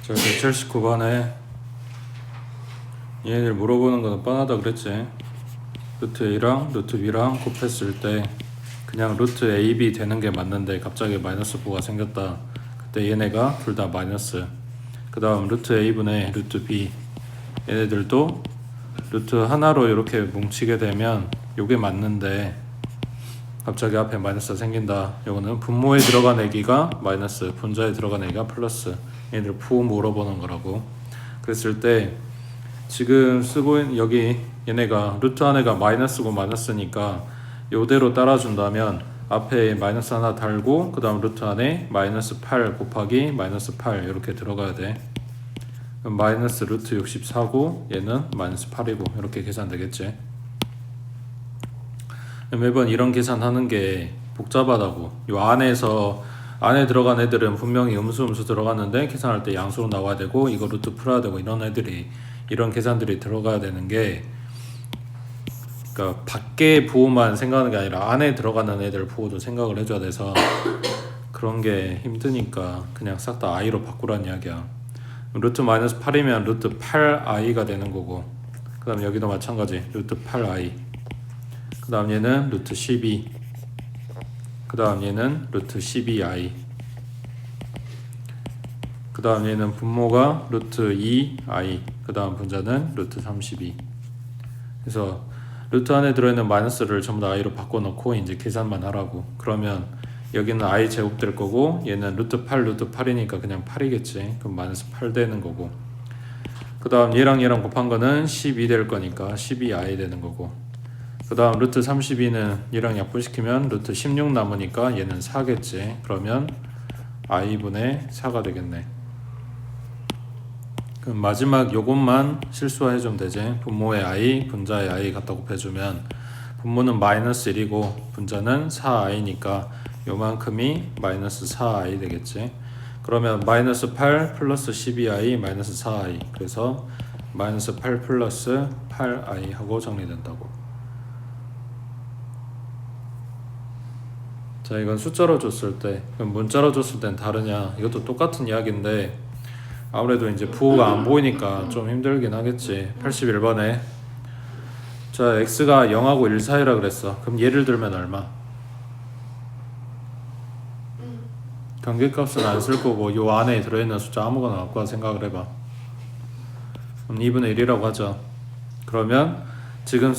자, 179번에 얘네들 물어보는 거는 뻔하다 그랬지. 루트 A랑 루트 B랑 곱했을 때 그냥 루트 AB 되는 게 맞는데 갑자기 마이너스 9가 생겼다. 그때 얘네가 둘 다 마이너스. 그 다음 루트 A분의 루트 B, 얘네들도 루트 하나로 이렇게 뭉치게 되면 요게 맞는데 갑자기 앞에 마이너스가 생긴다. 요거는 분모에 들어간 애기가 마이너스, 분자에 들어간 애기가 플러스. 얘네들 부호 물어보는 거라고. 그랬을 때 지금 쓰고 있는 여기 얘네가 루트 안에가 마이너스고 마이너스니까 요대로 따라준다면 앞에 마이너스 하나 달고 그 다음 루트 안에 마이너스 8 곱하기 마이너스 8 이렇게 들어가야 돼. 그럼 마이너스 루트 64고 얘는 마이너스 8이고 이렇게 계산되겠지. 매번 이런 계산하는 게 복잡하다고. 요 안에 들어간 애들은 분명히 음수 들어갔는데 계산할 때 양수로 나와야 되고 이거 루트 풀어야 되고 이런 계산들이 들어가야 되는 게, 그러니까 밖에 부호만 생각하는 게 아니라 안에 들어가는 애들 부호도 생각을 해줘야 돼서 그런 게 힘드니까 그냥 싹 다 i로 바꾸란 이야기야. 루트 마이너스 8이면 루트 8i가 되는 거고, 그 다음 여기도 마찬가지 루트 8i, 그 다음 얘는 루트 12, 그 다음 얘는 루트 12i, 그 다음 얘는 분모가 루트 2i, 그 다음 분자는 루트 32. 그래서 루트 안에 들어있는 마이너스를 전부 다 i로 바꿔놓고 이제 계산만 하라고. 그러면 여기는 i 제곱 될 거고 얘는 루트 8이니까 그냥 8이겠지. 그럼 마이너스 8 되는 거고, 그 다음 얘랑 곱한 거는 12 될 거니까 12i 되는 거고, 그 다음 루트 32는 얘랑 약분시키면 루트 16 남으니까 얘는 4겠지. 그러면 i분의 4가 되겠네. 그럼 마지막 요것만 실수화해주면 되지. 분모의 i, 분자의 i 갖다 곱해주면 분모는 마이너스 1이고 분자는 4i니까 요만큼이 마이너스 4i 되겠지. 그러면 마이너스 8 플러스 12i 마이너스 4i, 그래서 마이너스 8 플러스 8i 하고 정리된다고. 자, 이건 숫자로 줬을 때, 그럼 문자로 줬을 땐 다르냐? 이것도 똑같은 이야기인데 아무래도 이제 부호가 안 보이니까 좀 힘들긴 하겠지. 81번에 자, x가 0하고 1 사이라 그랬어. 그럼 예를 들면 얼마? 관계값은 안 쓸 거고 요 안에 들어있는 숫자 아무거나 갖고 와 생각을 해봐. 그럼 2분의 1이라고 하자. 그러면 지금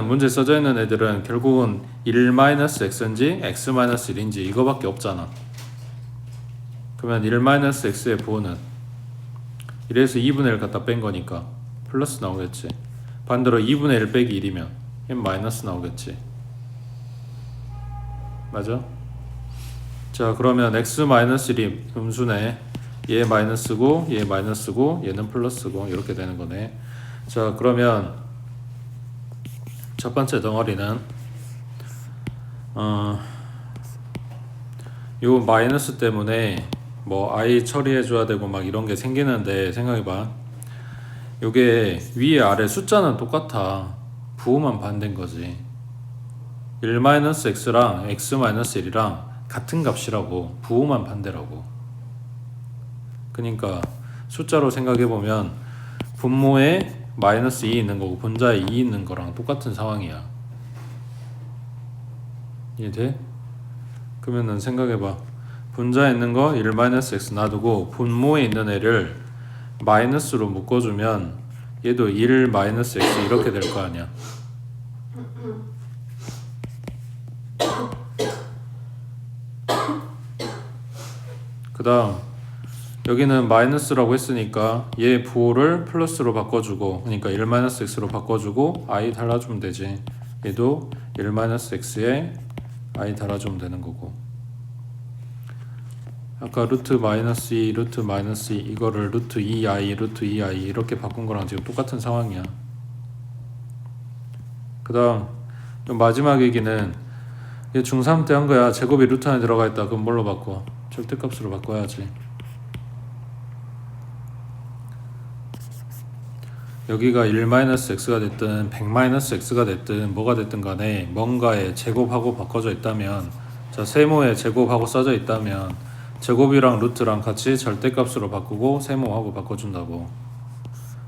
문제 써져 있는 애들은 결국은 1-x인지 x-1인지 이거밖에 없잖아. 그러면 1-x의 부호는 1에서 2분의 1 갖다 뺀 거니까 플러스 나오겠지. 반대로 2분의 1 빼기 1이면 얘 마이너스 나오겠지. 맞아? 자, 그러면 x-1이 음수네. 얘 마이너스고 얘 마이너스고 얘는 플러스고 이렇게 되는 거네. 자, 그러면 첫 번째 덩어리는 요 마이너스 때문에 뭐 i 처리해줘야 되고 막 이런 게 생기는데 생각해봐. 요게 위에 아래 숫자는 똑같아. 부호만 반대인 거지. 1-x랑 x-1이랑 같은 값이라고. 부호만 반대라고. 그러니까 숫자로 생각해보면 분모에 마이너스 2 있는 거고 분자에 2 있는 거랑 똑같은 상황이야. 이해돼? 그러면은 생각해봐. 분자에 있는 거 1-x 놔두고 분모에 있는 애를 마이너스로 묶어주면 얘도 1-x 이렇게 될 거 아니야. 그 다음 여기는 마이너스라고 했으니까 얘 부호를 플러스로 바꿔주고, 그러니까 1-x로 바꿔주고 i 달아주면 되지. 얘도 1-x에 i 달아주면 되는 거고, 아까 루트 마이너스 2 이거를 루트 2i 이렇게 바꾼 거랑 지금 똑같은 상황이야. 그 다음 마지막 얘기는 얘 중3 때 한 거야. 제곱이 루트 안에 들어가 있다. 그럼 뭘로 바꿔? 절대값으로 바꿔야지. 여기가 1-x가 됐든 100-x가 됐든 뭐가 됐든 간에 뭔가에 제곱하고 바꿔져 있다면, 자, 세모에 제곱하고 써져 있다면 제곱이랑 루트랑 같이 절대값으로 바꾸고 세모하고 바꿔준다고.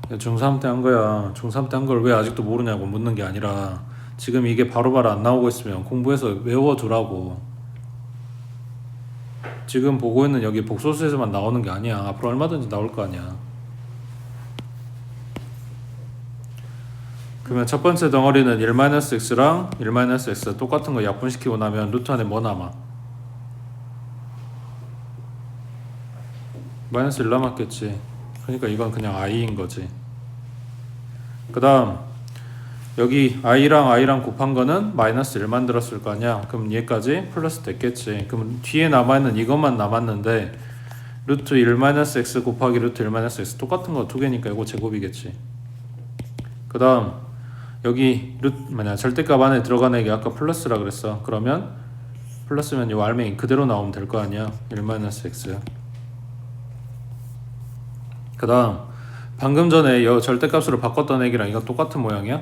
중3 때 한 거야. 중3 때 한 걸 왜 아직도 모르냐고 묻는 게 아니라 지금 이게 바로바로 안 나오고 있으면 공부해서 외워두라고. 지금 보고 있는 여기 복소수에서만 나오는 게 아니야. 앞으로 얼마든지 나올 거 아니야. 그러면 첫 번째 덩어리는 1-x랑 1-x 똑같은 거 약분시키고 나면 루트 안에 뭐 남아? 마이너스 1 남았겠지. 그러니까 이건 그냥 i인 거지. 그 다음 여기 i랑 곱한 거는 마이너스 1 만들었을 거 아니야. 그럼 얘까지 플러스 됐겠지. 그럼 뒤에 남아있는 이것만 남았는데 루트 1-x 곱하기 루트 1-x 똑같은 거 두 개니까 이거 제곱이겠지. 그 다음 여기 절대값 안에 들어가는 게 아까 플러스라 그랬어. 그러면 플러스면 이 알맹이 그대로 나오면 될 거 아니야. 1-x. 그 다음 방금 전에 이 절대값으로 바꿨던 애기랑 이거 똑같은 모양이야?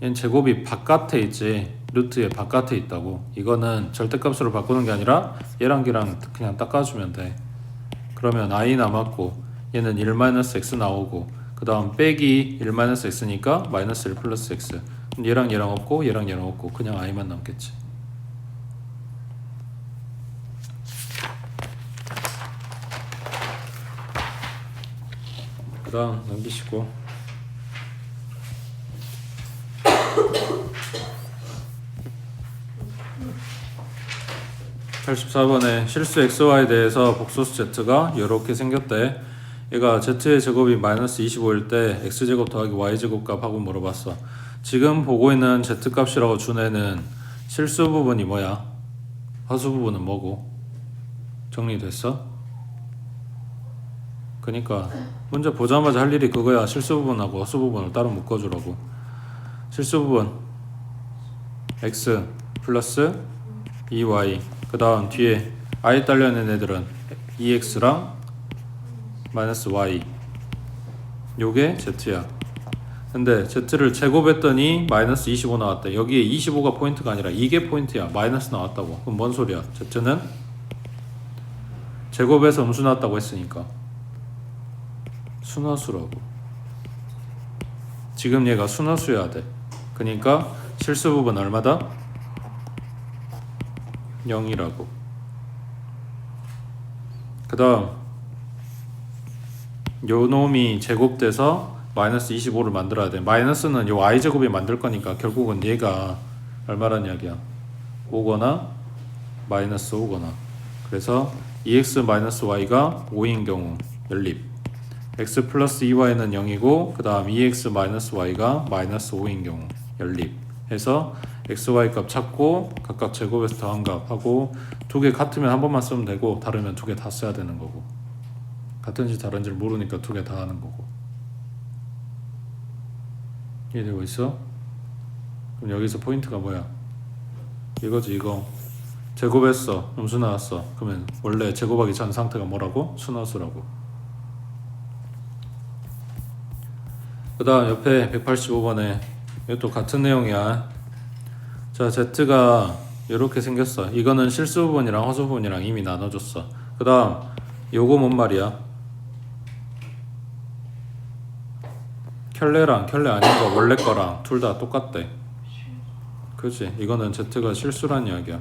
얘는 제곱이 바깥에 있지. 루트의 바깥에 있다고. 이거는 절대값으로 바꾸는 게 아니라 얘랑 걔랑 그냥 닦아주면 돼. 그러면 i 남았고 얘는 1-x 나오고 그 다음 빼기 1-x니까 마이너스 1 플러스 x. 얘랑 얘랑 없고 얘랑 얘랑 없고 그냥 i만 남겠지. 그 다음 넘기시고 84번에 실수 xy에 대해서 복소수 z가 이렇게 생겼대. 얘가 z의 제곱이 마이너스 25일 때 x제곱 더하기 y제곱 값하고 물어봤어. 지금 보고 있는 z값이라고 준 애는 실수 부분이 뭐야? 허수 부분은 뭐고? 정리됐어? 그니까 문제 보자마자 할 일이 그거야. 실수 부분하고 허수 부분을 따로 묶어주라고. 실수 부분 x 플러스 2y 그 다음 뒤에 i 딸려있는 애들은 2x랑 마이너스 y 요게 z야. 근데 z를 제곱했더니 마이너스 25 나왔대. 여기에 25가 포인트가 아니라 이게 포인트야. 마이너스 나왔다고. 그럼 뭔 소리야? z는 제곱해서 음수 나왔다고 했으니까 순화수라고. 지금 얘가 순화수여야 돼. 그러니까 실수 부분 얼마다? 0이라고. 그 다음 요 놈이 제곱돼서 마이너스 25를 만들어야 돼. 마이너스는 요 i제곱이 만들 거니까 결국은 얘가 얼마란 이야기야? 5거나 마이너스 5거나. 그래서 2x 마이너스 y가 5인 경우 연립. x 플러스 2y는 0이고 그 다음 2x 마이너스 y가 마이너스 5인 경우 연립. 해서 x, y 값 찾고 각각 제곱해서 더한 값 하고 두 개 같으면 한 번만 쓰면 되고 다르면 두 개 다 써야 되는 거고. 같은지 다른지를 모르니까 두 개 다 하는 거고. 이해되고 있어? 그럼 여기서 포인트가 뭐야? 이거지. 이거 제곱했어. 음수 나왔어. 그러면 원래 제곱하기 전 상태가 뭐라고? 순화수라고. 그 다음 옆에 185번에 이것도 같은 내용이야. 자, z가 이렇게 생겼어. 이거는 실수 부분이랑 허수 부분이랑 이미 나눠줬어. 그 다음 요거 뭔 말이야? 켤레랑 켤레 아닌 거 원래 거랑 둘 다 똑같대. 그치? 이거는 z가 실수란 이야기야.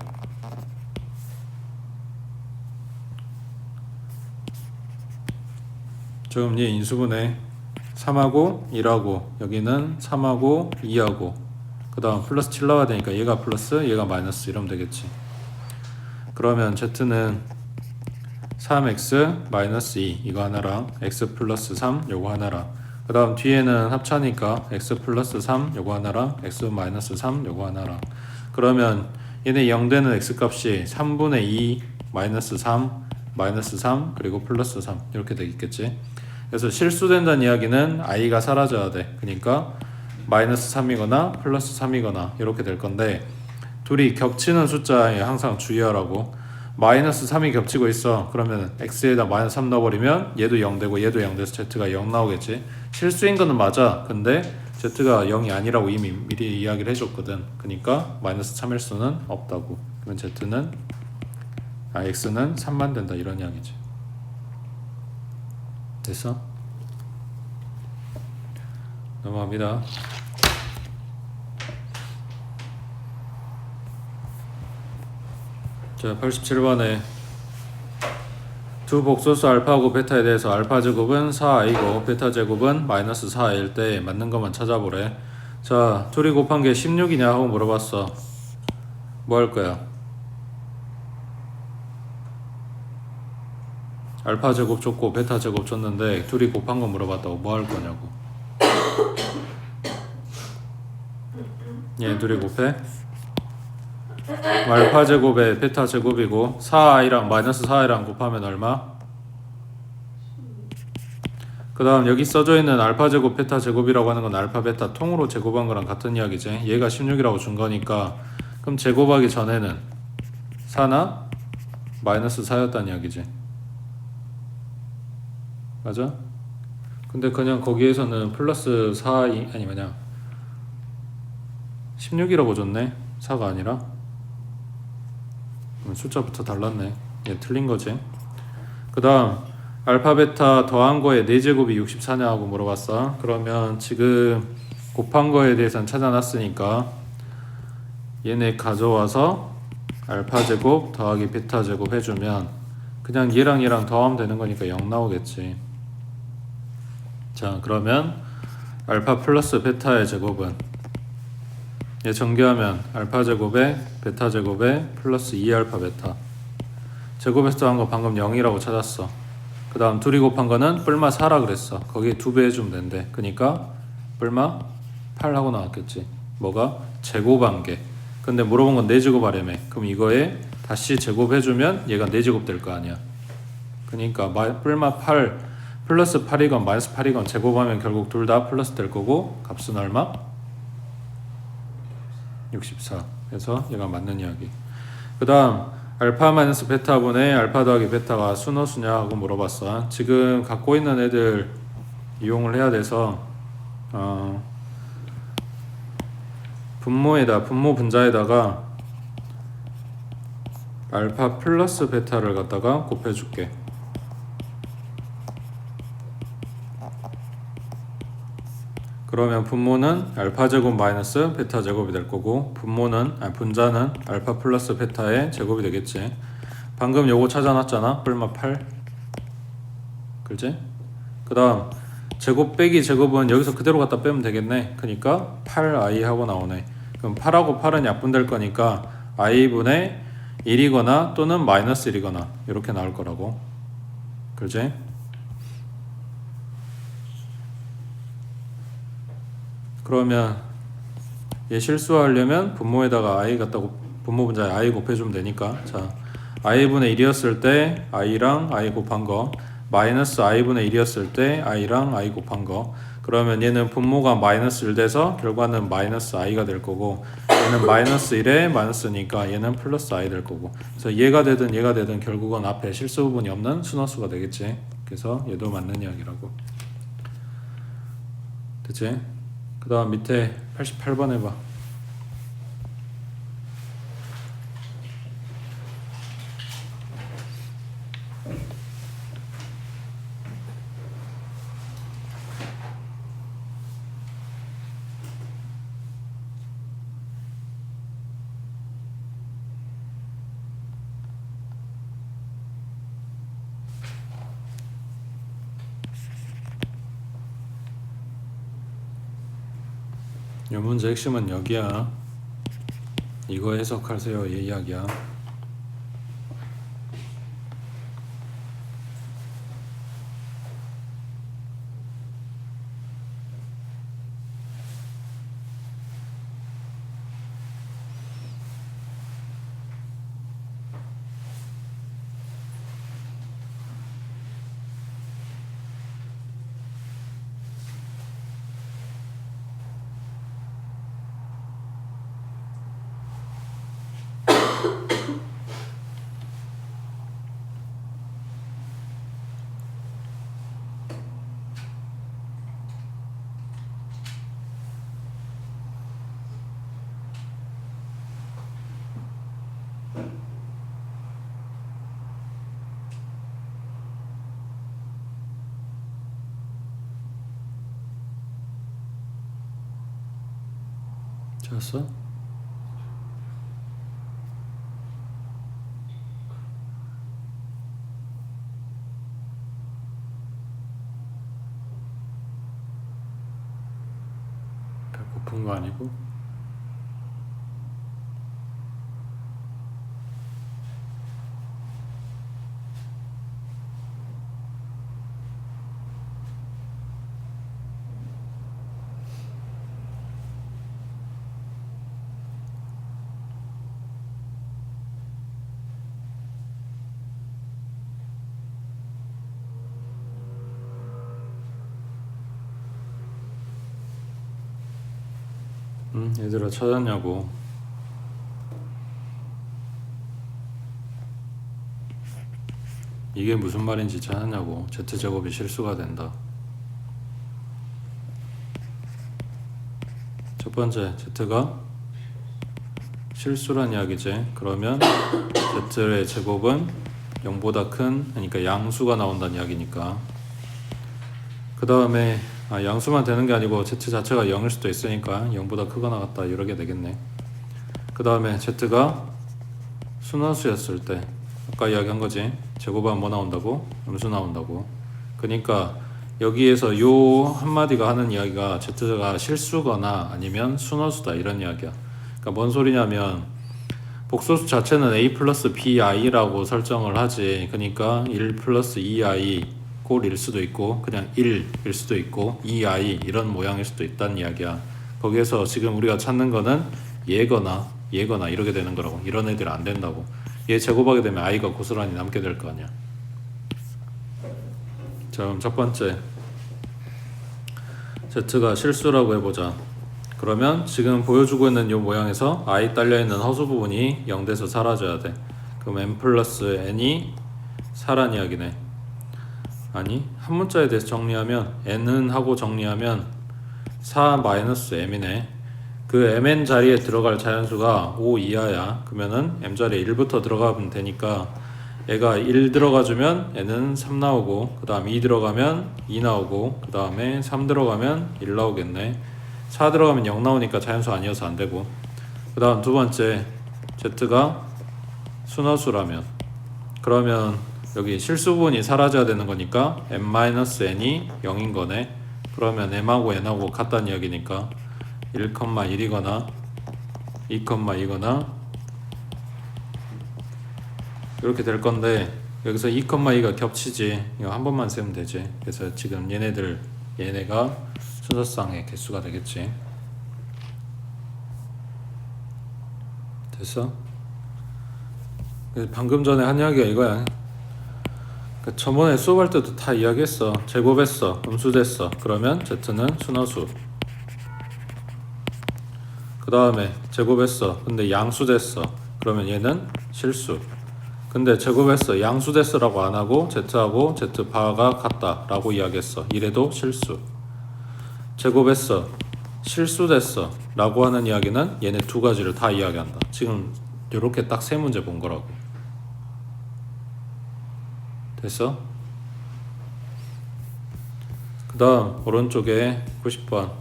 지금 얘 인수분해 3하고 1하고 여기는 3하고 2하고 그 다음 플러스 7 나와야 되니까 얘가 플러스 얘가 마이너스 이러면 되겠지. 그러면 z는 3x 마이너스 2 이거 하나랑 x 플러스 3 요거 하나랑 그 다음 뒤에는 합차니까 x 플러스 3 요거 하나랑 x 마이너스 3 요거 하나랑 그러면 얘네 0 되는 x 값이 3분의 2 마이너스 3 마이너스 3 그리고 플러스 3 이렇게 되겠지. 그래서 실수된다는 이야기는 i가 사라져야 돼. 그러니까 마이너스 3이거나 플러스 3이거나 이렇게 될 건데 둘이 겹치는 숫자에 항상 주의하라고. 마이너스 3이 겹치고 있어. 그러면 x에다 마이너스 3 넣어버리면 얘도 0 되고 얘도 0 돼서 z가 0 나오겠지. 실수인 거는 맞아. 근데 z가 0이 아니라고 이미 미리 이야기를 해줬거든. 그러니까 마이너스 3일 수는 없다고. 그러면 z는 x는 3만 된다 이런 이야기지. 됐어? 넘어갑니다. 자, 87번에 두 복소수 알파하고 베타에 대해서 알파 제곱은 4i고 베타 제곱은 마이너스 4일 때 맞는 것만 찾아보래. 자, 둘이 곱한 게 16이냐 하고 물어봤어. 뭐 할 거야? 알파 제곱 줬고 베타 제곱 줬는데 둘이 곱한 거 물어봤다고 뭐 할 거냐고. 얘 둘이 곱해? 알파 제곱에 베타 제곱이고 4i랑 마이너스 4i랑 곱하면 얼마? 그 다음 여기 써져 있는 알파 제곱 베타 제곱이라고 하는 건 알파 베타 통으로 제곱한 거랑 같은 이야기지. 얘가 16이라고 준 거니까 그럼 제곱하기 전에는 4나 마이너스 4였다는 이야기지. 맞아? 근데 그냥 거기에서는 플러스 4 아니 뭐냐 16이라고 줬네. 4가 아니라 숫자부터 달랐네. 얘 틀린 거지. 그 다음 알파 베타 더한 거에 4제곱이 64냐 하고 물어봤어. 그러면 지금 곱한 거에 대해서는 찾아놨으니까 얘네 가져와서 알파 제곱 더하기 베타 제곱 해주면 그냥 얘랑 얘랑 더하면 되는 거니까 0 나오겠지. 자, 그러면 알파 플러스 베타의 제곱은 얘 전개하면 알파 제곱에 베타 제곱에 플러스 2알파 베타 제곱에서 더한 거 방금 0이라고 찾았어. 그 다음 둘이 곱한 거는 뿔마 4라 그랬어. 거기에 2배 해주면 된대. 그니까 뿔마 8 하고 나왔겠지. 뭐가? 제곱한 게. 근데 물어본 건 4제곱 하려며. 그럼 이거에 다시 제곱해주면 얘가 4제곱 될 거 아니야. 그니까 뿔마 8 플러스 8이건 마이너스 8이건 제곱하면 결국 둘 다 플러스 될 거고 값은 얼마? 64. 그래서 얘가 맞는 이야기. 그 다음 알파 마이너스 베타분의 알파 더하기 베타가 순호수냐 하고 물어봤어. 지금 갖고 있는 애들 이용을 해야 돼서 분모 분자에다가 알파 플러스 베타를 갖다가 곱해줄게. 그러면 분모는 알파 제곱 마이너스 베타 제곱이 될 거고 분자는 알파 플러스 베타의 제곱이 되겠지. 방금 요거 찾아놨잖아. 뿔마 8. 그렇지? 그 다음 제곱 빼기 제곱은 여기서 그대로 갖다 빼면 되겠네. 그러니까 8i 하고 나오네. 그럼 8하고 8은 약분될 거니까 i분의 1이거나 또는 마이너스 1이거나 이렇게 나올 거라고. 그렇지? 그러면 얘 실수하려면 분모에다가 i 갖다고 분모 분자에 i 곱해주면 되니까. 자, i분의 1이었을 때 i랑 i 곱한 거 마이너스 i분의 1이었을 때 i랑 i 곱한 거. 그러면 얘는 분모가 마이너스 1 돼서 결과는 마이너스 i가 될 거고 얘는 마이너스 1에 마이너스니까 얘는 플러스 i 될 거고. 그래서 얘가 되든 결국은 앞에 실수 부분이 없는 순허수가 되겠지. 그래서 얘도 맞는 이야기라고. 됐지? 그 다음 밑에 88번 해봐. 이 문제 핵심은 여기야. 이거 해석하세요. 얘 이야기야. 찾았어? 배고픈 거 아니고? 얘들아 찾았냐고. 이게 무슨 말인지 찾았냐고. Z제곱이 실수가 된다. 첫 번째, Z가 실수란 이야기지. 그러면 Z의 제곱은 0보다 큰, 그러니까 양수가 나온다는 이야기니까. 그 다음에 양수만 되는 게 아니고 Z 자체가 0일 수도 있으니까 0보다 크거나 같다 이러게 되겠네. 그 다음에 Z가 순환수였을 때 아까 이야기한 거지. 제곱하면 뭐 나온다고? 음수 나온다고. 그러니까 여기에서 요 한마디가 하는 이야기가 Z가 실수거나 아니면 순환수다 이런 이야기야. 그러니까 뭔 소리냐면 복소수 자체는 a 플러스 bi라고 설정을 하지. 그러니까 1 플러스 2i 꼴일 수도 있고 그냥 1일 수도 있고 2i 이런 모양일 수도 있다는 이야기야. 거기에서 지금 우리가 찾는 거는 얘거나 이렇게 되는 거라고. 이런 애들 안 된다고. 얘 제곱하게 되면 i가 고스란히 남게 될 거 아니야. 자, 그럼 첫 번째 z가 실수라고 해보자. 그러면 지금 보여주고 있는 이 모양에서 i 딸려있는 허수 부분이 0돼서 사라져야 돼. 그럼 n 플러스 n이 4란 이야기네. 아니, 한 문자에 대해서 정리하면 n은 하고 정리하면 4 마이너스 m이네. 그 mn 자리에 들어갈 자연수가 5 이하야. 그러면은 m 자리에 1부터 들어가면 되니까 얘가 1 들어가주면 n은 3 나오고, 그 다음 2 들어가면 2 나오고, 그 다음에 3 들어가면 1 나오겠네. 4 들어가면 0 나오니까 자연수 아니어서 안 되고. 그 다음 두 번째, z가 순화수라면, 그러면 여기 실수 부분이 사라져야 되는 거니까 m-n이 0인 거네. 그러면 m하고 n하고 같다는 이야기니까 1,1이거나 2,2거나 이렇게 될 건데, 여기서 2,2가 겹치지. 이거 한 번만 세면 되지. 그래서 지금 얘네가 순서상의 개수가 되겠지. 됐어? 방금 전에 한 이야기가 이거야. 저번에 수업할 때도 다 이야기했어. 제곱했어, 음수됐어. 그러면 z는 순화수. 그 다음에 제곱했어, 근데 양수됐어. 그러면 얘는 실수. 근데 제곱했어, 양수됐어라고 안하고 z하고 z바가 같다 라고 이야기했어. 이래도 실수. 제곱했어, 실수됐어 라고 하는 이야기는 얘네 두 가지를 다 이야기한다. 지금 이렇게 딱 세 문제 본 거라고. 됐어? 그 다음 오른쪽에 90번.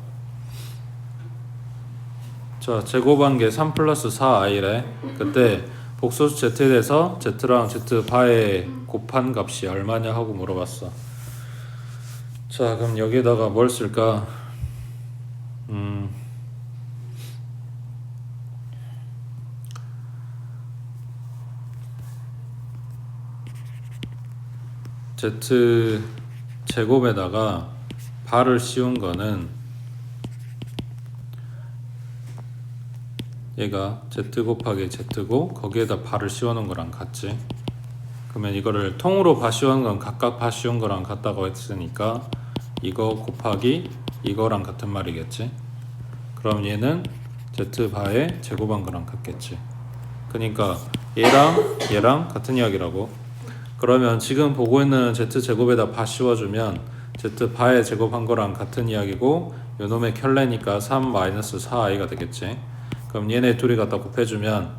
자, 제곱한 게 3 플러스 4i래. 그때 복소수 z에 대해서 z랑 z바의 곱한 값이 얼마냐 하고 물어봤어. 자, 그럼 여기에다가 뭘 쓸까? z 제곱에다가 바를 씌운 거는 얘가 z 곱하기 z고 거기에다 바를 씌워놓은 거랑 같지. 그러면 이거를 통으로 바 씌운 건 각각 바 씌운 거랑 같다고 했으니까 이거 곱하기 이거랑 같은 말이겠지. 그럼 얘는 z바의 제곱한 거랑 같겠지. 그러니까 얘랑 같은 이야기라고. 그러면 지금 보고 있는 z제곱에다 바 씌워주면 z바의 제곱한 거랑 같은 이야기고, 요놈의 켤레니까 3-4i가 되겠지. 그럼 얘네 둘이 갖다 곱해주면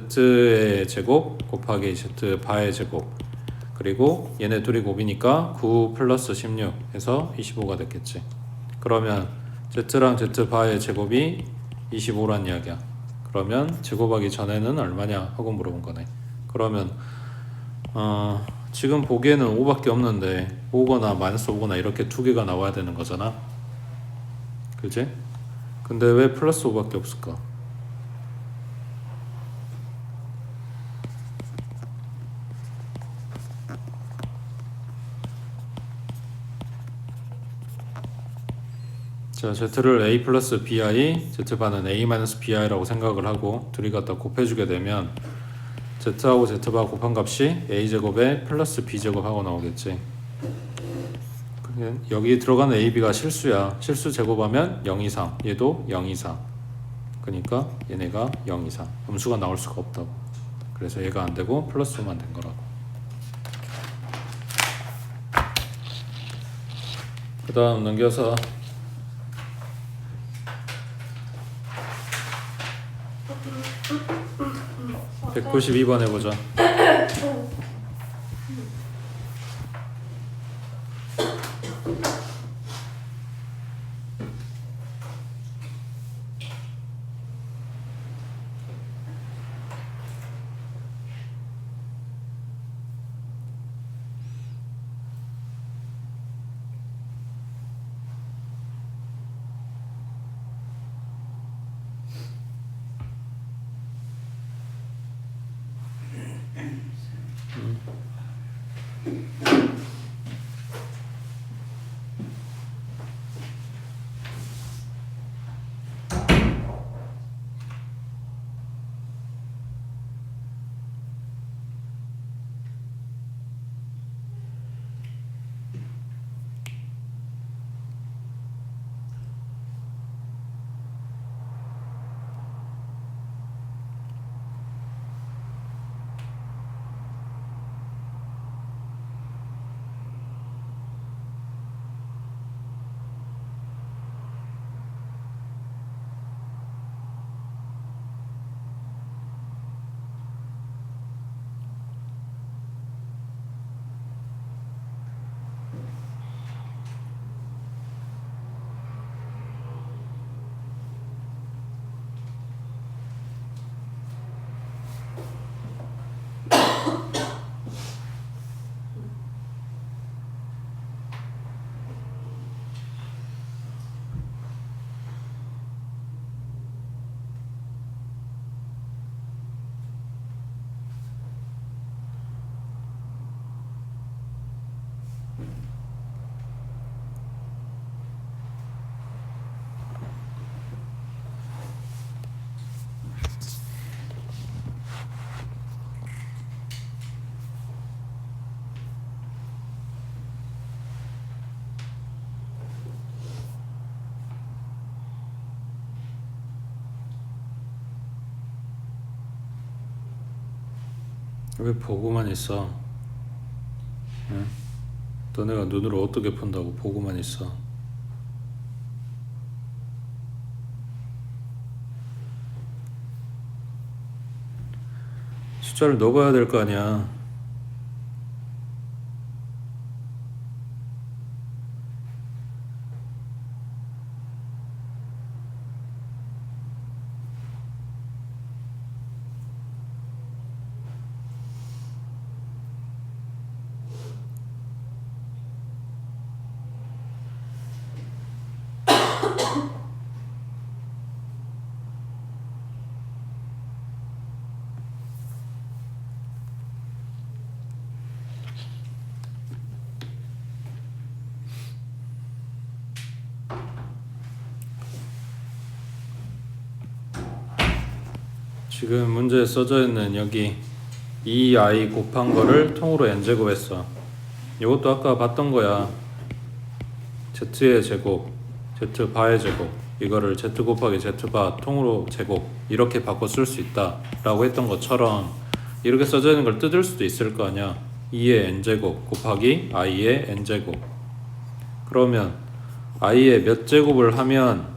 z의 제곱 곱하기 z바의 제곱, 그리고 얘네 둘이 곱이니까 9 플러스 16 해서 25가 됐겠지. 그러면 z랑 z바의 제곱이 25란 이야기야. 그러면 제곱하기 전에는 얼마냐 하고 물어본 거네. 그러면 지금 보기에는 5밖에 없는데 5거나 마이너스 5거나 이렇게 두 개가 나와야 되는 거잖아. 그지? 근데 왜 플러스 5밖에 없을까? 자, Z를 A 플러스 BI, Z반은 A 마이너스 BI라고 생각을 하고 둘이 갖다 곱해주게 되면 Z하고 Z바 곱한 값이 A제곱에 플러스 B제곱하고 나오겠지. 여기 들어가는 AB가 실수야. 실수 제곱하면 0 이상, 얘도 0 이상. 그러니까 얘네가 0 이상. 음수가 나올 수가 없다고. 그래서 얘가 안 되고 플러스만 된 거라고. 그 다음 넘겨서 192번 해보자. 왜 보고만 있어? 응? 너네가 눈으로 어떻게 푼다고 보고만 있어? 숫자를 넣어봐야 될 거 아니야. 지금 문제에 써져 있는 여기 2i 곱한 거를 통으로 n제곱 했어. 이것도 아까 봤던 거야. z의 제곱, z바의 제곱, 이거를 z 곱하기 z바 통으로 제곱 이렇게 바꿔 쓸 수 있다 라고 했던 것처럼 이렇게 써져 있는 걸 뜯을 수도 있을 거 아니야. 2의 n제곱 곱하기 i의 n제곱. 그러면 i의 몇 제곱을 하면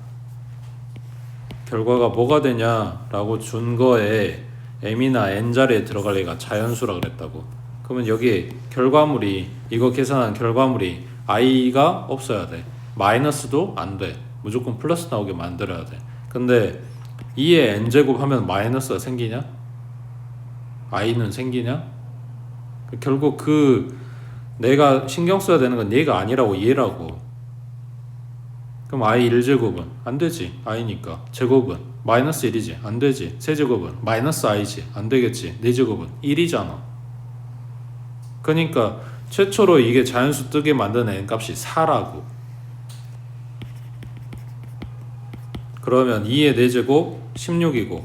결과가 뭐가 되냐 라고 준 거에 m이나 n 자리에 들어갈 애가 자연수라 그랬다고. 그러면 여기 결과물이, 이거 계산한 결과물이 i가 없어야 돼. 마이너스도 안 돼. 무조건 플러스 나오게 만들어야 돼. 근데 2에 n제곱 하면 마이너스가 생기냐? i는 생기냐? 결국 내가 신경 써야 되는 건 얘가 아니라고 얘라고. 그럼 i 1제곱은 안 되지. i니까. 제곱은 마이너스 1이지. 안 되지. 세제곱은 마이너스 i지. 안 되겠지. 4제곱은 1이잖아. 그러니까 최초로 이게 자연수 뜨게 만든 n 값이 4라고. 그러면 2의 4제곱 16이고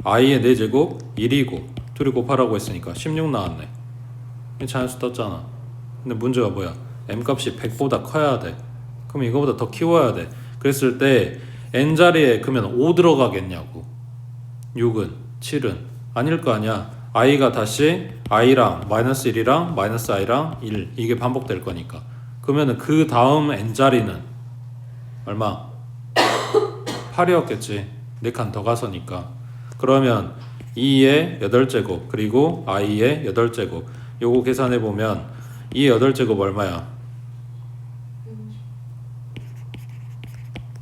i의 4제곱 1이고 둘이 곱하라고 했으니까 16 나왔네. 자연수 떴잖아. 근데 문제가 뭐야? m 값이 100보다 커야 돼. 그럼 이거보다 더 키워야 돼. 그랬을 때 n자리에 그러면 5 들어가겠냐고. 6은 7은 아닐 거 아니야. i가 다시 i랑 마이너스 1이랑 마이너스 i랑 1 이게 반복될 거니까. 그러면은 그 다음 n자리는 얼마? 8이었겠지. 4칸 더 가서니까. 그러면 2의 8제곱 그리고 i의 8제곱 요거 계산해보면 2의 8제곱 얼마야?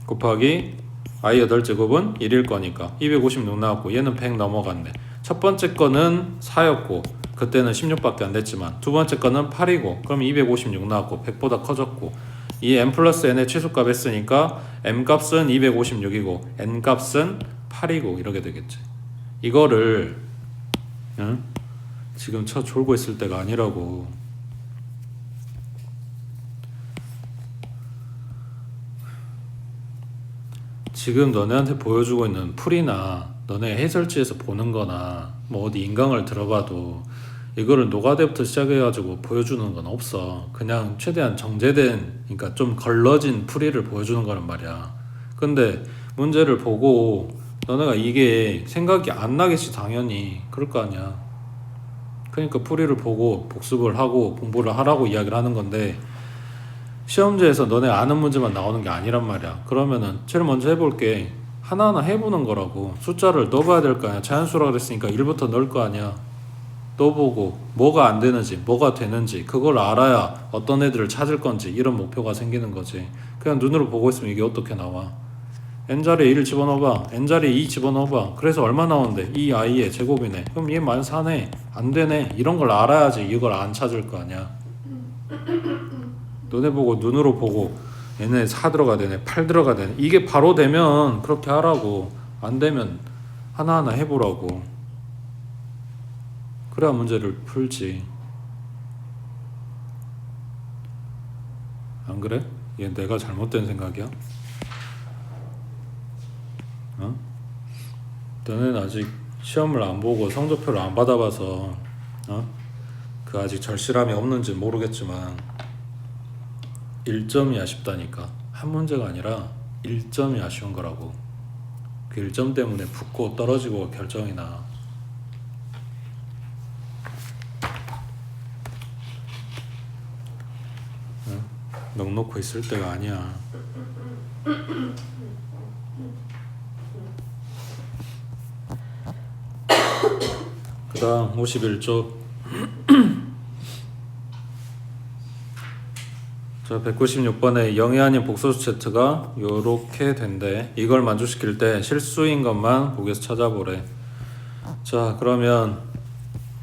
곱하기 i 8제곱은 1일 거니까 256 나왔고 얘는 100 넘어갔네. 첫 번째 거는 4였고 그때는 16밖에 안 됐지만 두 번째 거는 8이고 그럼 256 나왔고 100보다 커졌고 이 m 플러스 n의 최소값 했으니까 m 값은 256이고 n 값은 8이고 이렇게 되겠지. 이거를 응? 지금 쳐 졸고 있을 때가 아니라고. 지금 너네한테 보여주고 있는 풀이나 너네 해설지에서 보는 거나 뭐 어디 인강을 들어봐도 이거를 노가다부터 시작해가지고 보여주는 건 없어. 그냥 최대한 정제된, 그러니까 좀 걸러진 풀이를 보여주는 거란 말이야. 근데 문제를 보고 너네가 이게 생각이 안 나겠지. 당연히 그럴 거 아니야. 그러니까 풀이를 보고 복습을 하고 공부를 하라고 이야기를 하는 건데 시험지에서 너네 아는 문제만 나오는 게 아니란 말이야. 그러면은 제일 먼저 해볼게. 하나하나 해보는 거라고. 숫자를 넣어봐야 될 거 아니야. 자연수라 그랬으니까 1부터 넣을 거 아니야. 넣어보고 뭐가 안 되는지 뭐가 되는지 그걸 알아야 어떤 애들을 찾을 건지 이런 목표가 생기는 거지. 그냥 눈으로 보고 있으면 이게 어떻게 나와. n자리에 1을 집어넣어봐. n자리에 2 집어넣어봐. 그래서 얼마 나오는데? 2i의 제곱이네. 그럼 얘 마이너스 4네. 안 되네. 이런 걸 알아야지 이걸 안 찾을 거 아니야. 너네 보고 눈으로 보고 얘네 4 들어가야 되네 8 들어가야 되네 이게 바로 되면 그렇게 하라고. 안 되면 하나하나 해보라고. 그래야 문제를 풀지. 안 그래? 얘 내가 잘못된 생각이야? 어? 너는 아직 시험을 안 보고 성적표를 안 받아봐서 그 아직 절실함이 없는지 모르겠지만 1점이 아쉽다니까. 한 문제가 아니라 1점이 아쉬운 거라고. 그 1점 때문에 붙고 떨어지고 결정이 나. 응? 넋 놓고 있을 때가 아니야. 그 다음 51쪽 자 196번에 0이 아닌 복소수 z가 요렇게 된대. 이걸 만족시킬 때 실수인 것만 보기에서 찾아보래. 자 그러면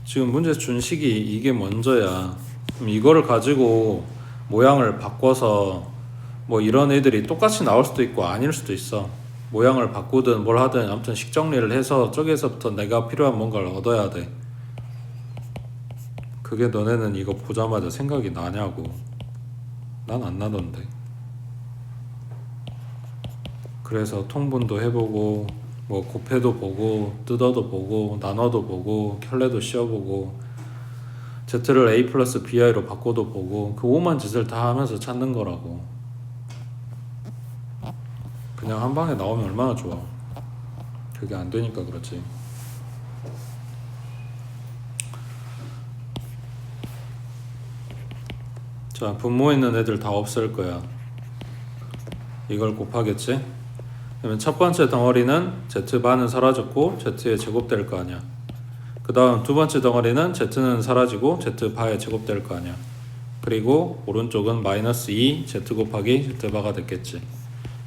지금 문제 준 식이 이게 먼저야. 그럼 이거를 가지고 모양을 바꿔서 뭐 이런 애들이 똑같이 나올 수도 있고 아닐 수도 있어. 모양을 바꾸든 뭘 하든 아무튼 식 정리를 해서 저기에서부터 내가 필요한 뭔가를 얻어야 돼. 그게 너네는 이거 보자마자 생각이 나냐고. 난 안 나던데. 그래서 통분도 해보고 뭐 곱해도 보고 뜯어도 보고 나눠도 보고 켤레도 씌워보고 Z를 A 플러스 BI로 바꿔도 보고 그 오만 짓을 다 하면서 찾는 거라고. 그냥 한 방에 나오면 얼마나 좋아. 그게 안 되니까 그렇지. 자 분모에 있는 애들 다 없앨 거야. 이걸 곱하겠지? 그러면 첫 번째 덩어리는 Z반은 사라졌고 Z의 제곱 될 거 아니야. 그 다음 두 번째 덩어리는 Z는 사라지고 Z바의 제곱 될 거 아니야. 그리고 오른쪽은 마이너스 2 Z 곱하기 Z바가 됐겠지.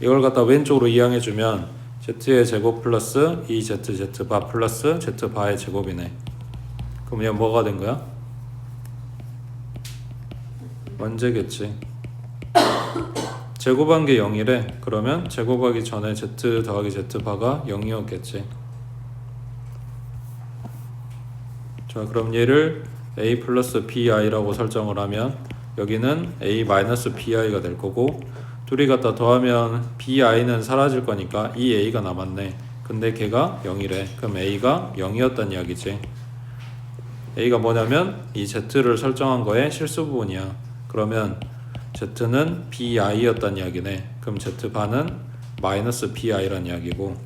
이걸 갖다 왼쪽으로 이항해주면 z의 제곱 플러스 2zz 바 플러스 z 바의 제곱이네. 그럼 얘 뭐가 된 거야? 원제겠지. 제곱한 게 0이래. 그러면 제곱하기 전에 z 더하기 z 바가 0이었겠지. 자, 그럼 얘를 a 플러스 bi라고 설정을 하면 여기는 a 마이너스 bi가 될 거고, 둘이 갖다 더하면 bi는 사라질 거니까 이 a가 남았네. 근데 걔가 0이래. 그럼 a가 0이었단 이야기지. a가 뭐냐면 이 z를 설정한 거의 실수 부분이야. 그러면 z는 bi였단 이야기네. 그럼 z바는 마이너스 bi란 이야기고,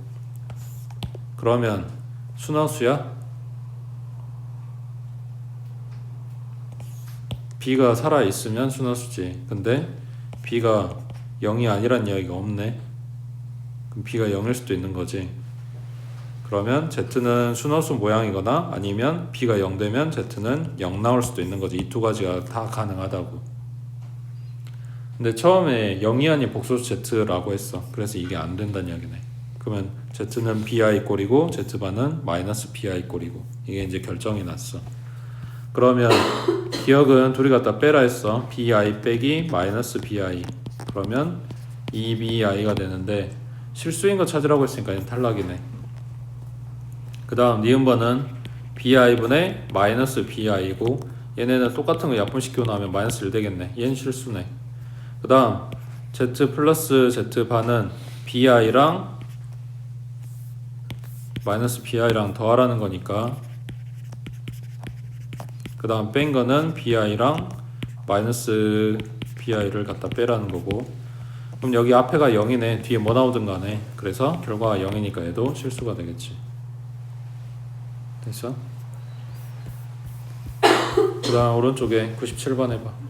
그러면 순환수야? b가 살아있으면 순환수지. 근데 b가 0이 아니란 이야기가 없네. 그럼 b가 0일 수도 있는 거지. 그러면 z는 순환수 모양이거나 아니면 b가 0 되면 z는 0 나올 수도 있는 거지. 이 두 가지가 다 가능하다고. 근데 처음에 0이 아닌 복소수 z라고 했어. 그래서 이게 안 된다는 이야기네. 그러면 z는 bi 꼴이고 z바는 마이너스 bi 꼴이고, 이게 이제 결정이 났어. 그러면 기억은 둘이 갖다 빼라 했어. bi 빼기 마이너스 bi. 그러면 2bi가 되는데 실수인 거 찾으라고 했으니까 탈락이네. 그 다음 니은번은 bi분의 마이너스 bi고, 얘네는 똑같은 거 약분시키고 나면 마이너스 1 되겠네. 얘는 실수네. 그 다음 z 플러스 z바는 bi랑 마이너스 bi랑 더하라는 거니까, 그 다음 뺀 거는 bi랑 마이너스 bi를 갖다 빼라는 거고, 그럼 여기 앞에가 0이네. 뒤에 뭐 나오든 간에. 그래서 결과가 0이니까 얘도 실수가 되겠지. 됐어? 그 다음 오른쪽에 97번 해봐.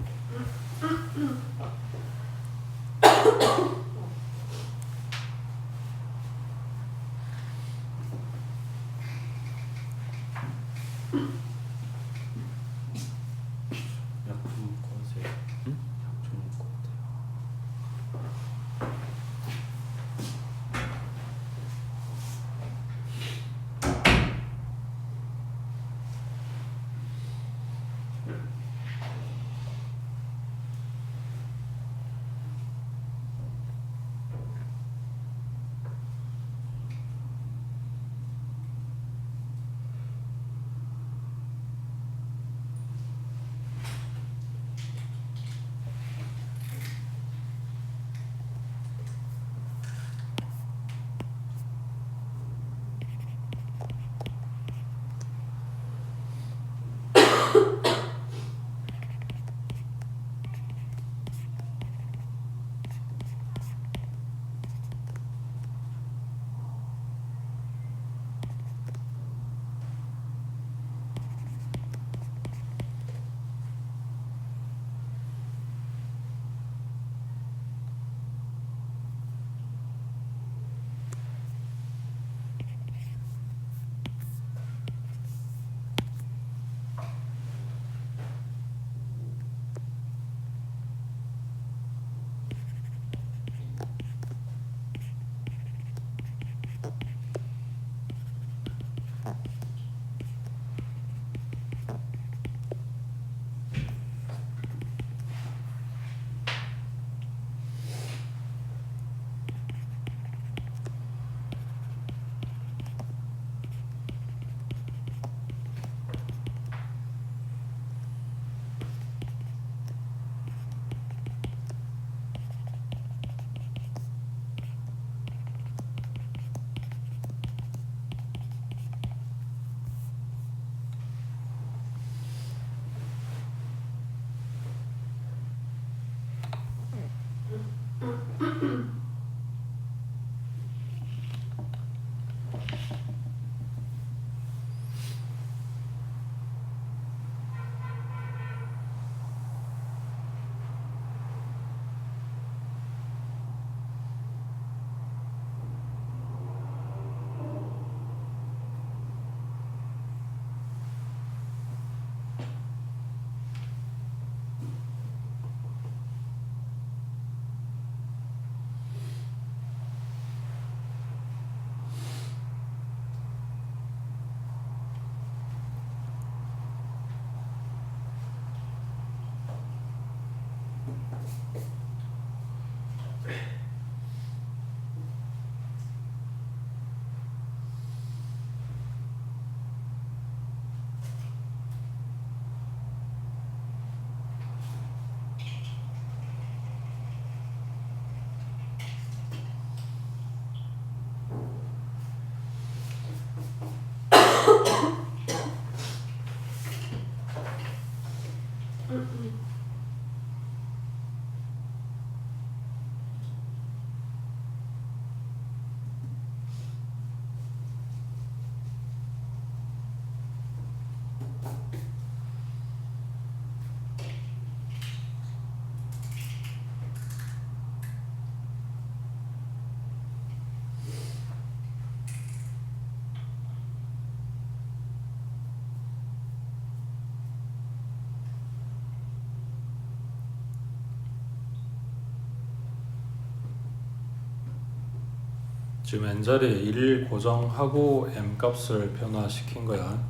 지금 n자리에 1 고정하고 m 값을 변화시킨 거야.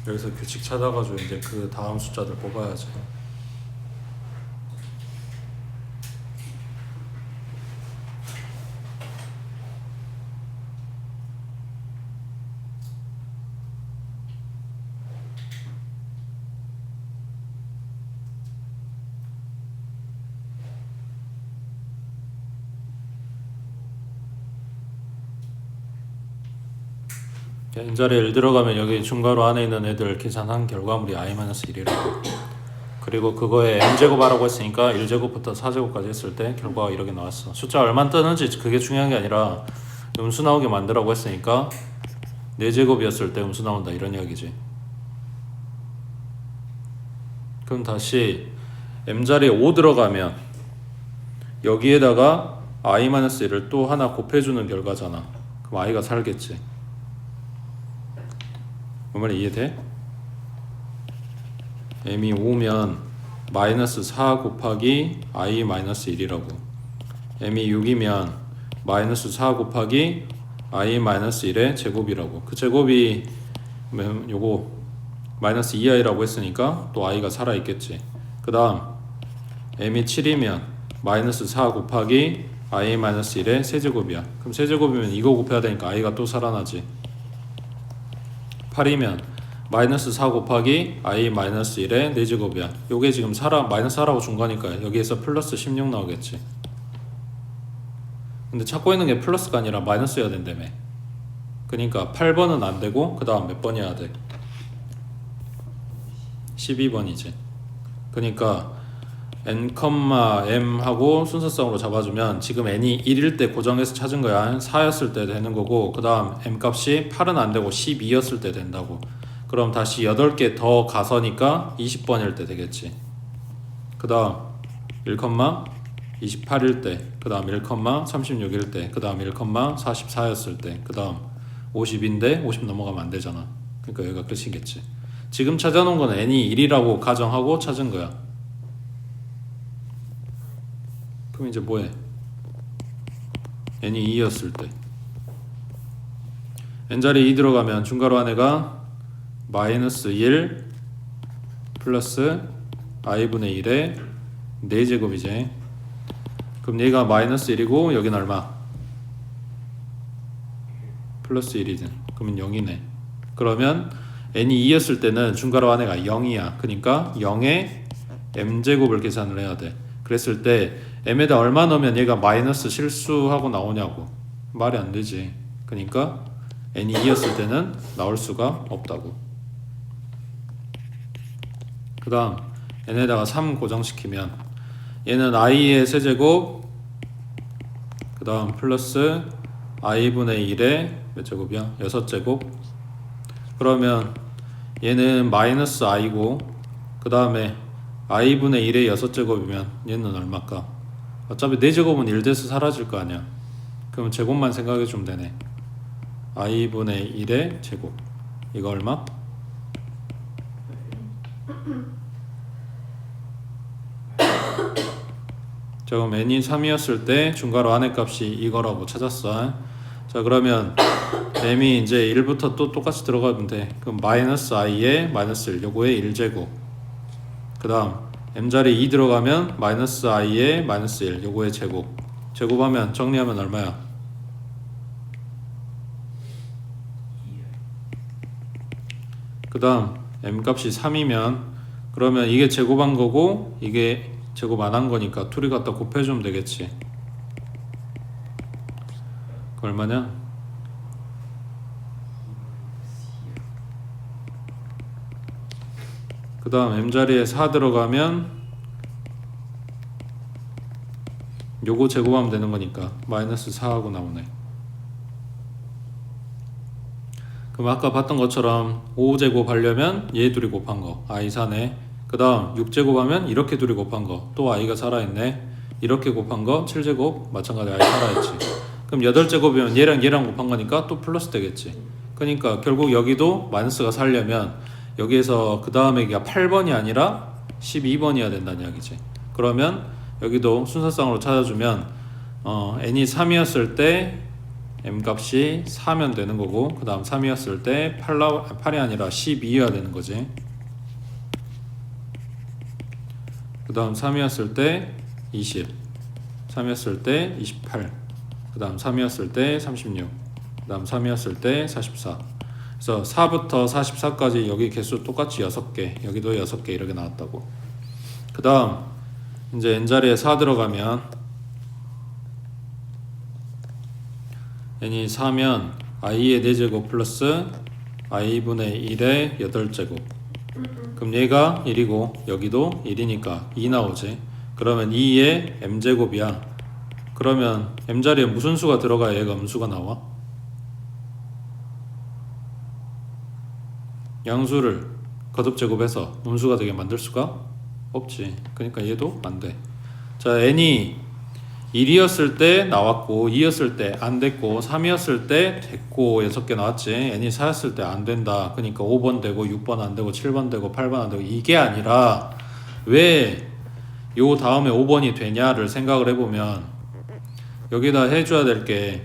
여기서 규칙 찾아가지고 이제 그 다음 숫자들 뽑아야지. n자리에 1 들어가면 여기 중괄호 안에 있는 애들 계산한 결과물이 i-1이라고. 그리고 그거에 n제곱하라고 했으니까 1제곱부터 4제곱까지 했을 때 결과가 이렇게 나왔어. 숫자 얼마 뜨는지 그게 중요한 게 아니라 음수 나오게 만들라고 했으니까 4제곱이었을 때 음수 나온다 이런 이야기지. 그럼 다시 m자리에 5 들어가면 여기에다가 i-1을 또 하나 곱해주는 결과잖아. 그럼 i가 살겠지. 그 말이 이해돼? m이 5면 마이너스 4 곱하기 i-1이라고. m이 6이면 마이너스 4 곱하기 i-1의 제곱이라고. 그 제곱이 요거 마이너스 2i라고 했으니까 또 i가 살아있겠지. 그 다음 m이 7이면 마이너스 4 곱하기 i-1의 세제곱이야. 그럼 세제곱이면 이거 곱해야 되니까 i가 또 살아나지. 8이면 마이너스 4 곱하기 i-1의 4제곱이야. 요게 지금 마이너스 4라고 준 거니까 여기에서 플러스 16 나오겠지. 근데 찾고 있는 게 플러스가 아니라 마이너스여야 된다며. 그러니까 8번은 안 되고 그 다음 몇 번이어야 돼? 12번이지. 그러니까 n, m 하고 순서성으로 잡아주면 지금 n이 1일 때 고정해서 찾은 거야. 4였을 때 되는 거고 그 다음 m 값이 8은 안 되고 12였을 때 된다고. 그럼 다시 8개 더 가서니까 20번일 때 되겠지. 그 다음 1, 28일 때, 그 다음 1, 36일 때, 그 다음 1, 44였을 때, 그 다음 50인데 50 넘어가면 안 되잖아. 그러니까 여기가 끝이겠지. 지금 찾아놓은 건 n이 1이라고 가정하고 찾은 거야. 그럼 이제 뭐해? n이 2였을 때 n자리에 2 들어가면 중괄호 안에가 마이너스 1 플러스 i분의 1의 4제곱이지. 그럼 얘가 마이너스 1이고 여기는 얼마? 플러스 1이지. 그러면 0이네. 그러면 n이 2였을 때는 중괄호 안에가 0이야. 그러니까 0의 m제곱을 계산을 해야 돼. 그랬을 때 m에다 얼마 넣으면 얘가 마이너스 실수하고 나오냐고. 말이 안 되지. 그러니까 n이 2였을 때는 나올 수가 없다고. 그 다음 n에다가 3 고정시키면 얘는 i의 세제곱 그 다음 플러스 i분의 1의 몇 제곱이야? 6제곱. 그러면 얘는 마이너스 i고 그 다음에 i분의 1의 6제곱이면 얘는 얼마일까? 어차피 4제곱은 1 돼서 사라질 거 아니야. 그럼 제곱만 생각해 주면 되네. i분의 1의 제곱. 이거 얼마? 자, 그럼 n이 3이었을 때 중괄호 안의 값이 이거라고 찾았어. 자, 그러면 m이 이제 1부터 또 똑같이 들어가면 돼. 그럼 마이너스 i의 마이너스 1 요거의 1제곱. 그 다음 m자리 2 들어가면 마이너스 i의 마이너스 1 요거의 제곱. 제곱하면 정리하면 얼마야? 그 다음 m 값이 3이면 그러면 이게 제곱한 거고 이게 제곱 안 한 거니까 둘이 갖다 곱해주면 되겠지. 그 얼마냐? 그 다음 m자리에 4 들어가면 요거 제곱하면 되는 거니까 마이너스 4하고 나오네. 그럼 아까 봤던 것처럼 5제곱 하려면 얘 둘이 곱한 거 i 4네. 그 다음 6제곱 하면 이렇게 둘이 곱한 거 또 i가 살아있네. 이렇게 곱한 거 7제곱 마찬가지 i 살아있지. 그럼 8제곱이면 얘랑 곱한 거니까 또 플러스 되겠지. 그러니까 결국 여기도 마이너스가 살려면 여기에서 그 다음에 8번이 아니라 12번이어야 된다는 이야기지. 그러면 여기도 순서상으로 찾아주면 n이 3이었을 때 m값이 4면 되는 거고, 그 다음 3이었을 때 8이 아니라 12여야 되는 거지. 그 다음 3이었을 때 20, 3이었을 때 28, 그 다음 3이었을 때 36, 그 다음 3이었을 때 44. 그래서 4부터 44까지 여기 개수 똑같이 6개, 여기도 6개 이렇게 나왔다고. 그 다음 이제 n자리에 4 들어가면 n이 4면 i의 4제곱 플러스 i분의 1의 8제곱. 그럼 얘가 1이고 여기도 1이니까 2 나오지. 그러면 2의 m제곱이야. 그러면 m자리에 무슨 수가 들어가야 얘가 음수가 나와? 양수를 거듭제곱해서 음수가 되게 만들 수가 없지. 그러니까 얘도 안 돼. 자, n이 1이었을 때 나왔고 2였을 때 안 됐고 3이었을 때 됐고 6개 나왔지. n이 4였을 때 안 된다. 그러니까 5번 되고 6번 안 되고 7번 되고 8번 안 되고 이게 아니라 왜 요 다음에 5번이 되냐를 생각을 해보면 여기다 해줘야 될 게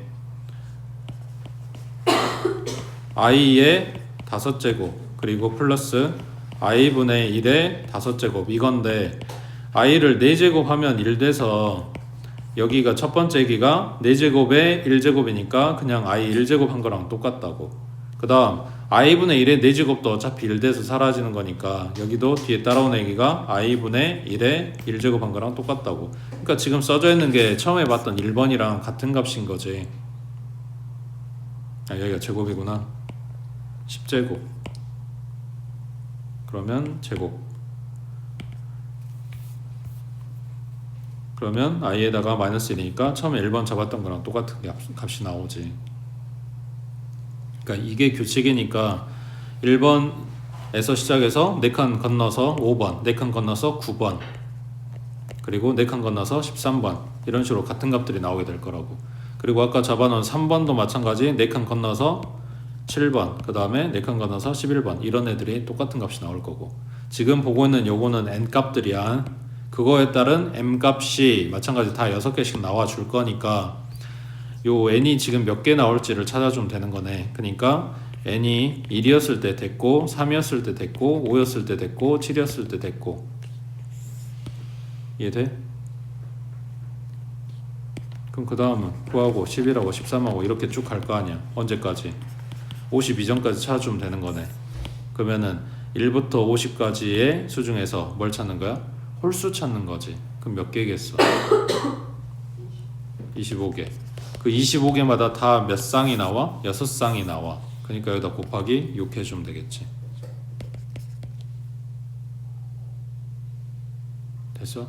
i의 5제곱 그리고 플러스 i분의 1의 5제곱 이건데 i를 4제곱 하면 1 돼서 여기가 첫 번째 얘기가 4제곱에 1제곱이니까 그냥 i 1제곱 한 거랑 똑같다고. 그 다음 i분의 1의 4제곱도 어차피 1 돼서 사라지는 거니까 여기도 뒤에 따라오는 얘기가 i분의 1의 1제곱 한 거랑 똑같다고. 그러니까 지금 써져 있는 게 처음에 봤던 1번이랑 같은 값인 거지. 아, 여기가 제곱이구나. 10제곱 그러면 제곱 그러면 i에다가 마이너스 1이니까 처음에 1번 잡았던 거랑 똑같은 값이 나오지. 그러니까 이게 규칙이니까 1번에서 시작해서 4칸 건너서 5번, 4칸 건너서 9번 그리고 4칸 건너서 13번 이런 식으로 같은 값들이 나오게 될 거라고. 그리고 아까 잡아놓은 3번도 마찬가지 4칸 건너서 7번 그 다음에 4칸 건너서 11번 이런 애들이 똑같은 값이 나올 거고. 지금 보고 있는 요거는 n값들이야. 그거에 따른 m값이 마찬가지 다 6개씩 나와 줄 거니까 요 n이 지금 몇 개 나올지를 찾아주면 되는 거네. 그러니까 n이 1이었을 때 됐고 3이었을 때 됐고 5였을 때 됐고 7이었을 때 됐고. 이해돼? 그럼 그 다음은 9하고 11하고 13하고 이렇게 쭉 갈 거 아니야. 언제까지? 50 이전까지 찾아주면 되는 거네. 그러면은 1부터 50까지의 수 중에서 뭘 찾는 거야? 홀수 찾는 거지. 그럼 몇 개겠어? 25개. 그 25개마다 다 몇 쌍이 나와? 6쌍이 나와. 그러니까 여기다 곱하기 6 해주면 되겠지. 됐어?